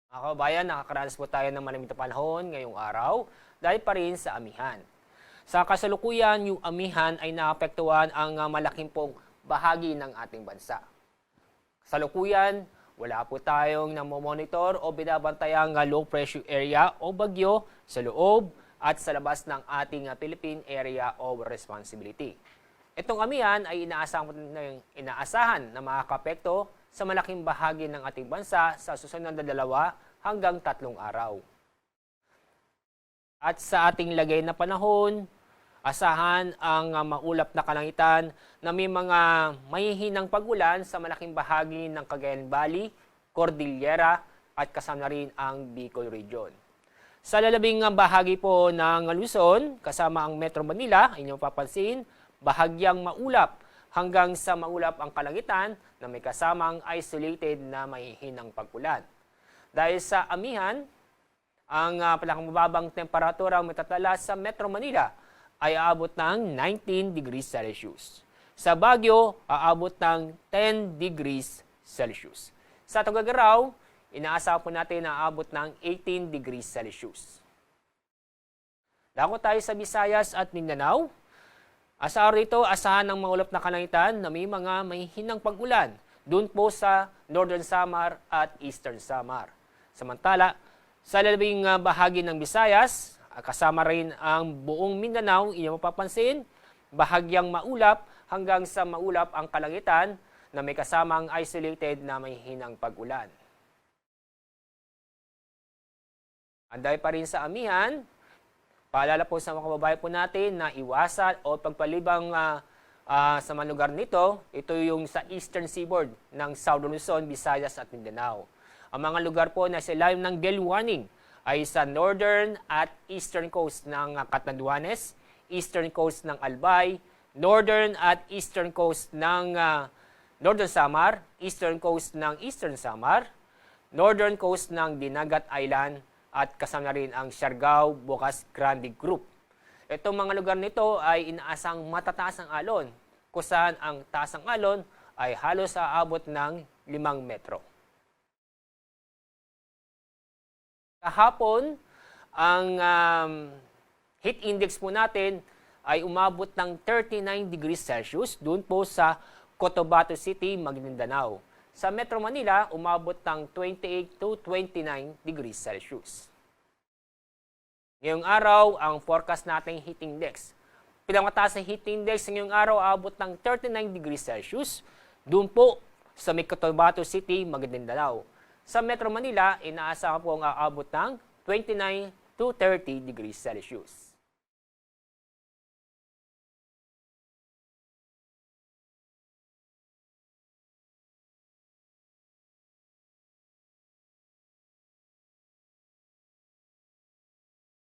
Mga kababayan, nakakaranas po tayo ng malamig na panahon ngayong araw dahil pa rin sa amihan. Sa kasalukuyan, yung amihan ay naapektuhan ang malaking pong bahagi ng ating bansa. Kasalukuyan, wala po tayong namomonitor o binabantayang low pressure area o bagyo sa loob at sa labas ng ating Philippine Area of Responsibility. Itong amihan ay inaasahan na makakapekto sa malaking bahagi ng ating bansa sa susunod na 2 hanggang 3 araw. At sa ating lagay na panahon, asahan ang maulap na kalangitan na may mga mahihinang pag-ulan sa malaking bahagi ng Cagayan Valley, Cordillera at kasama na rin ang Bicol Region. Sa lalabing bahagi po ng Luzon, kasama ang Metro Manila, inyong papansin, bahagyang maulap hanggang sa maulap ang kalangitan na may kasamang isolated na mahihinang pag-ulan. Dahil sa amihan, ang pinakamababang temperatura ang matatala sa Metro Manila ay aabot ng 19 degrees Celsius. Sa Baguio, aabot ng 10 degrees Celsius. Sa Tuguegarao, inaasahan po natin na aabot ng 18 degrees Celsius. Dako tayo sa Visayas at Mindanao. Sa araw ito, asahan ng maulap na kalangitan na may mga mahihinang pag-ulan doon po sa Northern Samar at Eastern Samar. Samantala, sa lalabing bahagi ng Visayas, kasama rin ang buong Mindanao, inyong mapapansin, bahagyang maulap hanggang sa maulap ang kalangitan na may kasamang isolated na mahihinang pag-ulan. Anday pa rin sa amihan, paalala po sa mga kababayan po natin na iwasan o pagpalibang sa mga lugar nito, ito yung sa Eastern Seaboard ng Southern Luzon, Visayas at Mindanao. Ang mga lugar po na sa ilalim ng gale warning ay sa northern at eastern coast ng Catanduanes, eastern coast ng Albay, northern at eastern coast ng Northern Samar, eastern coast ng Eastern Samar, northern coast ng Dinagat Island, at kasama rin ang Siargao, Bocas Grande Group. Itong mga lugar nito ay inaasang matataas ang alon, kung saan ang taas ng alon ay halos aabot ng 5 metro. Kahapon, ang heat index po natin ay umabot ng 39 degrees Celsius doon po sa Cotabato City, Maguindanao. Sa Metro Manila, umabot ng 28 to 29 degrees Celsius. Ngayong araw, ang forecast nating heat index. Pinakamataas na heat index ngayong araw, abot ng 39 degrees Celsius. Doon po sa Cotabato City, Maguindanao. Sa Metro Manila, inaasahan po ang aabot ng 29 to 30 degrees Celsius.